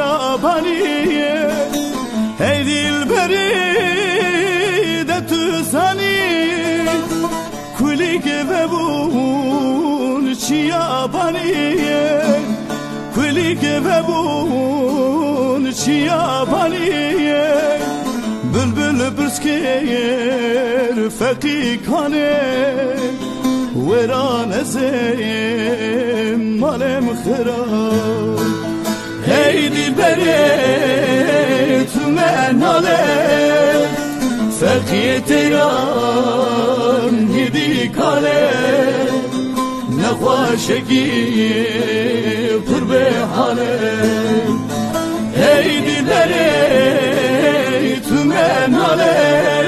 yabaniye Hey dilberi de tu sani Kulik ve bun çi yabaniye Kulik ve bun çi yabaniye Bülbül bürskeyir fekikane Veran ezeyim malem khirab Hey dilberi tümen hale Fekiye teyran hidi kale Nekhaşeki pırbe hale Hey dilberi tümen hale